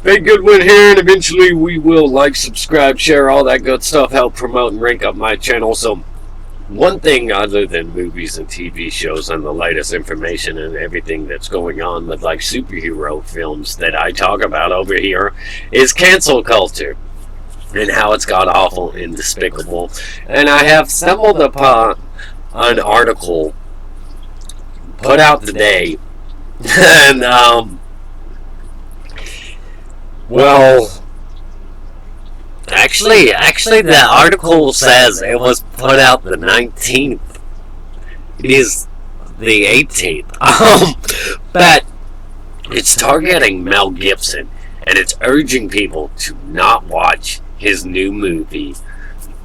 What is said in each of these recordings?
Hey, Goodwin here, and eventually we will like, subscribe, share, all that good stuff, help promote and rank up my channel. So, one thing other than movies and TV shows and the latest information and everything that's going on with like superhero films that I talk about over here is cancel culture and how it's got awful and despicable. And I have stumbled upon an article put out today, and well, actually, the article says it was put out the 19th. It is the 18th. But it's targeting Mel Gibson, and it's urging people to not watch his new movie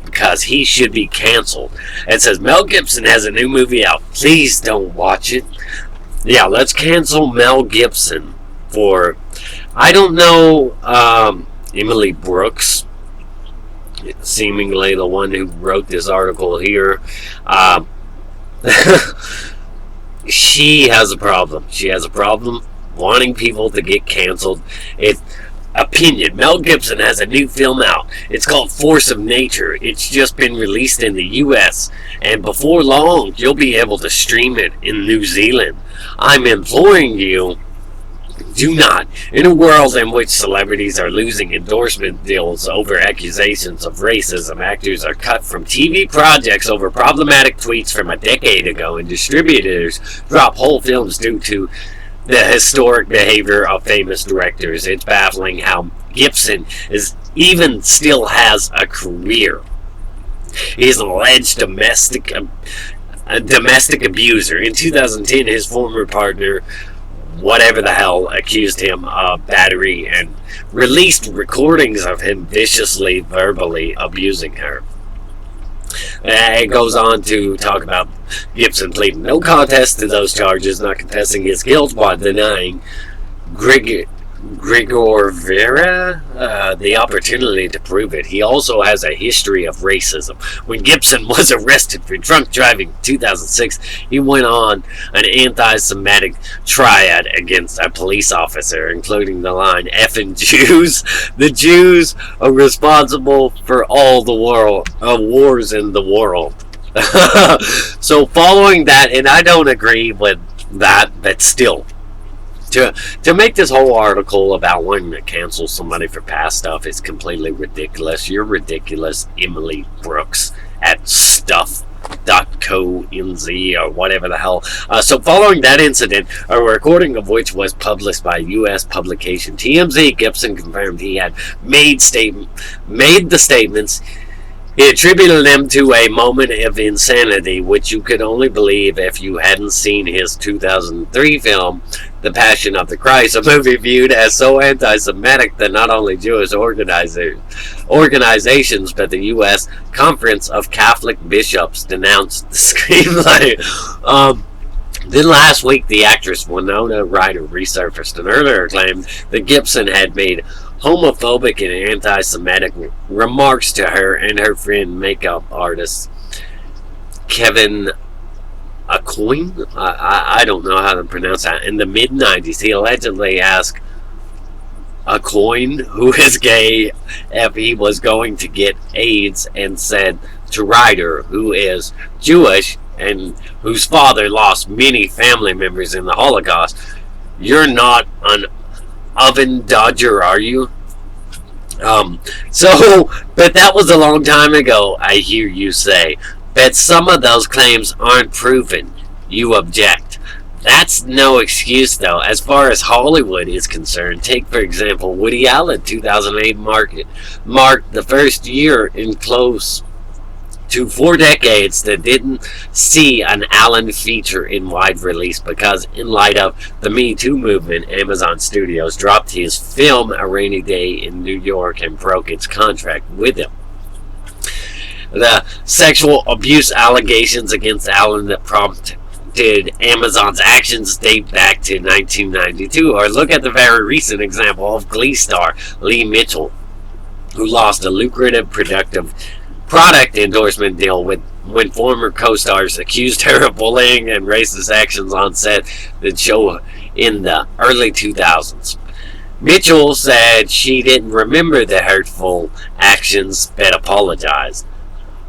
because he should be canceled. It says Mel Gibson has a new movie out. Please don't watch it. Yeah, let's cancel Mel Gibson for, I don't know, Emily Brooks, seemingly the one who wrote this article here. She has a problem. She has a problem wanting people to get canceled. Opinion. Mel Gibson has a new film out. It's called Force of Nature. It's just been released in the US, and before long you'll be able to stream it in New Zealand. I'm imploring you, do not. In a world in which celebrities are losing endorsement deals over accusations of racism, actors are cut from TV projects over problematic tweets from a decade ago, and distributors drop whole films due to the historic behavior of famous directors. It's baffling how Gibson even still has a career. He's an alleged domestic abuser. In 2010, his former partner, whatever the hell, accused him of battery and released recordings of him viciously, verbally abusing her. It goes on to talk about Gibson pleading no contest to those charges, not contesting his guilt while denying Gregor Vera the opportunity to prove it. He also has a history of racism. When Gibson was arrested for drunk driving in 2006, he went on an anti-Semitic tirade against a police officer, including the line, "Effing Jews. The Jews are responsible for all the wars in the world." So following that, and I don't agree with that, but still, to make this whole article about wanting to cancel somebody for past stuff is completely ridiculous. You're ridiculous, Emily Brooks at stuff.co.nz or whatever the hell. So following that incident, a recording of which was published by U.S. publication TMZ, Gibson confirmed he had made the statements. He attributed them to a moment of insanity, which you could only believe if you hadn't seen his 2003 film, The Passion of the Christ, a movie viewed as so anti-Semitic that not only Jewish organizations, but the U.S. Conference of Catholic Bishops denounced the screenplay. Then last week, the actress Winona Ryder resurfaced and earlier claimed that Gibson had made homophobic and anti-Semitic remarks to her and her friend makeup artist Kevin Aucoin. I don't know how to pronounce that. In the mid-90s, he allegedly asked Aucoin, who is gay, if he was going to get AIDS, and said to Ryder, who is Jewish and whose father lost many family members in the Holocaust, "You're not an oven dodger, are you?" But that was a long time ago, I hear you say. But some of those claims aren't proven. You object. That's no excuse, though, as far as Hollywood is concerned. Take, for example, Woody Allen. 2008 marked the first year in close to 4 decades that didn't see an Allen feature in wide release because, in light of the Me Too movement, Amazon Studios dropped his film A Rainy Day in New York and broke its contract with him. The sexual abuse allegations against Allen that prompted Amazon's actions date back to 1992, or look at the very recent example of Glee star Lee Mitchell, who lost a lucrative product endorsement deal when former co-stars accused her of bullying and racist actions on set that show in the early 2000s. Mitchell said she didn't remember the hurtful actions but apologized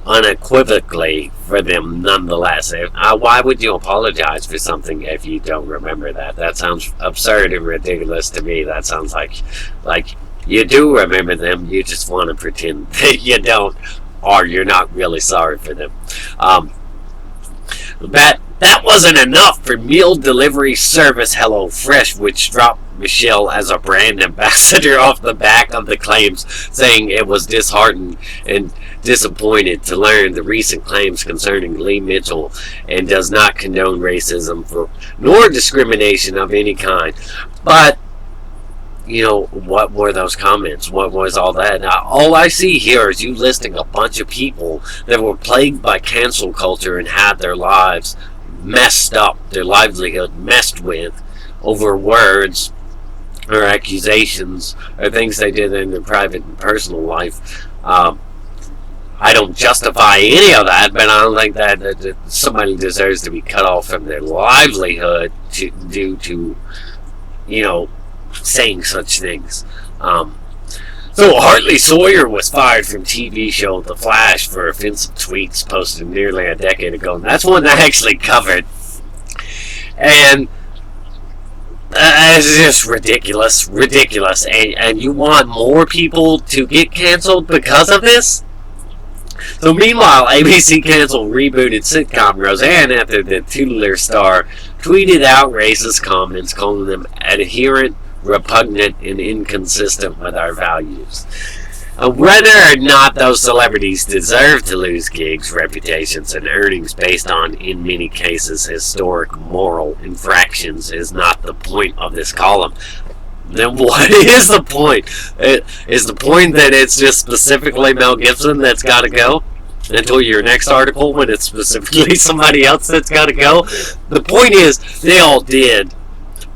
unequivocally for them nonetheless. Why would you apologize for something if you don't remember that? That sounds absurd and ridiculous to me. That sounds like you do remember them, you just want to pretend that you don't, or you're not really sorry for them. That wasn't enough for meal delivery service HelloFresh, which dropped Michelle as a brand ambassador off the back of the claims, saying it was disheartened and disappointed to learn the recent claims concerning Lee Mitchell and does not condone racism nor discrimination of any kind. But what were those comments? What was all that? Now, all I see here is you listing a bunch of people that were plagued by cancel culture and had their lives messed up, their livelihood messed with over words or accusations or things they did in their private and personal life. I don't justify any of that, but I don't think that somebody deserves to be cut off from their livelihood due to, saying such things. So Hartley Sawyer was fired from TV show The Flash for offensive tweets posted nearly a decade ago. And that's one I actually covered. And it's just ridiculous. And you want more people to get canceled because of this? So meanwhile, ABC canceled rebooted sitcom Roseanne after the titular star tweeted out racist comments, calling them adherent, repugnant, and inconsistent with our values. Whether or not those celebrities deserve to lose gigs, reputations, and earnings based on, in many cases, historic moral infractions is not the point of this column. Then what is the point? Is the point that it's just specifically Mel Gibson that's got to go? Until your next article when it's specifically somebody else that's got to go? The point is, they all did.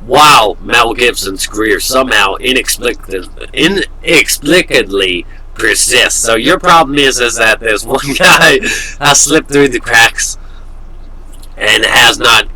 While Mel Gibson's career somehow inexplicably persists. So your problem is that there's one guy has slipped through the cracks and has not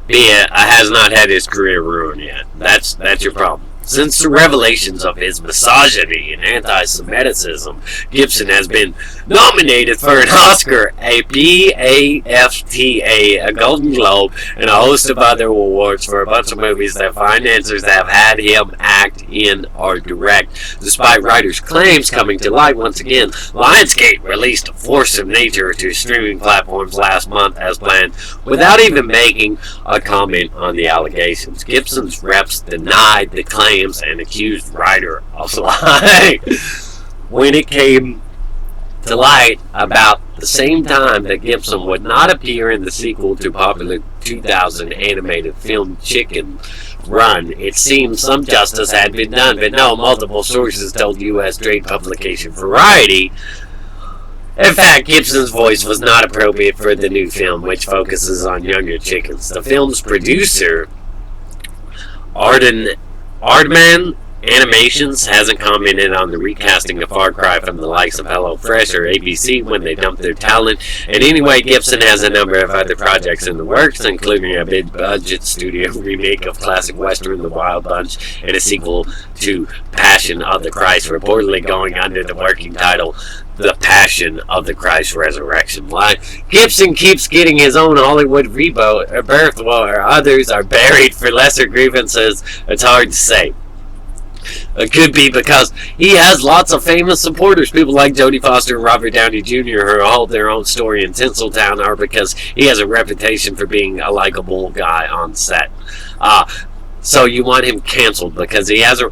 had his career ruined yet. That's your problem. Since the revelations of his misogyny and anti-Semitism, Gibson has been nominated for an Oscar, a BAFTA, a Golden Globe, and a host of other awards for a bunch of movies that financiers have had him act in or direct. Despite writers' claims coming to light once again, Lionsgate released Force of Nature to streaming platforms last month as planned, without even making a comment on the allegations. Gibson's reps denied the claim and accused writer of lying. When it came to light about the same time that Gibson would not appear in the sequel to popular 2000 animated film Chicken Run, it seemed some justice had been done, but no, multiple sources told U.S. trade publication Variety. In fact, Gibson's voice was not appropriate for the new film, which focuses on younger chickens. The film's producer, Aardman Animations, hasn't commented on the recasting of Far Cry from the likes of HelloFresh or ABC when they dumped their talent. And anyway, Gibson has a number of other projects in the works, including a big-budget studio remake of classic western The Wild Bunch and a sequel to Passion of the Christ, reportedly going under the working title The Passion of the Christ Resurrection. Why Gibson keeps getting his own Hollywood rebirth while others are buried for lesser grievances, it's hard to say. It could be because he has lots of famous supporters, people like Jodie Foster and Robert Downey Jr., who hold their own story in Tinseltown, or because he has a reputation for being a likable guy on set. So you want him canceled because he has a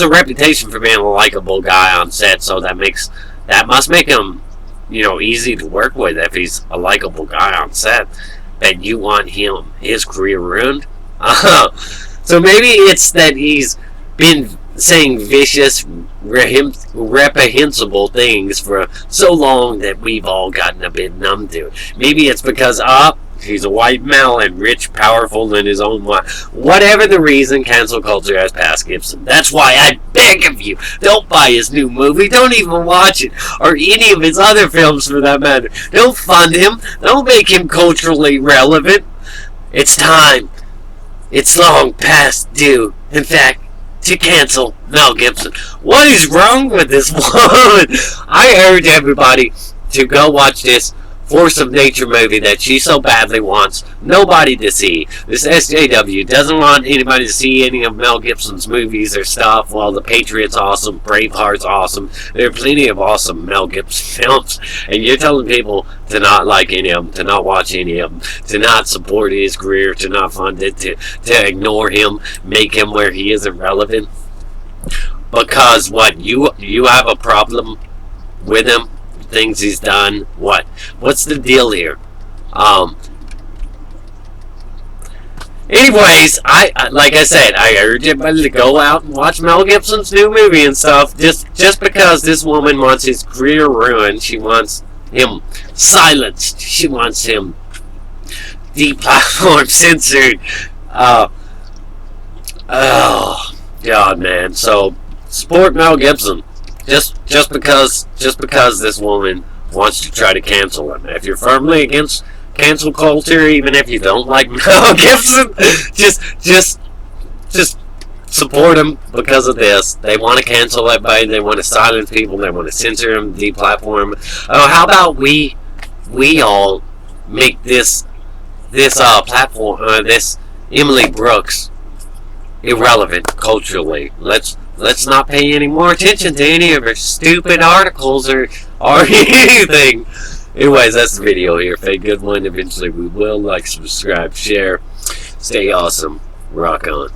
reputation for being a likable guy on set, so that must make him, easy to work with if he's a likable guy on set. But you want his career ruined? So maybe it's that he's been saying vicious, reprehensible things for so long that we've all gotten a bit numb to it. Maybe it's because, he's a white male and rich, powerful in his own way. Whatever the reason, cancel culture has passed Gibson. That's why I beg of you, don't buy his new movie. Don't even watch it. Or any of his other films for that matter. Don't fund him. Don't make him culturally relevant. It's time. It's long past due. In fact, to cancel Mel Gibson. What is wrong with this woman? I urge everybody to go watch this Force of Nature movie that she so badly wants nobody to see. This SJW doesn't want anybody to see any of Mel Gibson's movies or stuff. Well, The Patriot's awesome, Braveheart's awesome. There are plenty of awesome Mel Gibson films, and you're telling people to not like any of them, to not watch any of them, to not support his career, to not fund it, to ignore him, make him where he is irrelevant. Because what, you have a problem with him? Things he's done. What's the deal here? Anyways, I like I said, I urge everybody to go out and watch Mel Gibson's new movie and stuff. Just because this woman wants his career ruined, she wants him silenced, she wants him deplatformed, censored. Oh God, man. So support Mel Gibson. Just because this woman wants to try to cancel him. If you're firmly against cancel culture, even if you don't like Mel Gibson, just support him because of this. They want to cancel everybody. They want to silence people. They want to censor him, deplatform him. Oh, how about we all make this platform, this Emily Brooks, irrelevant culturally. Let's not pay any more attention to any of her stupid articles or anything. Anyways, that's the video here. Fake good one. Eventually we will. Like, subscribe, share. Stay awesome. Rock on.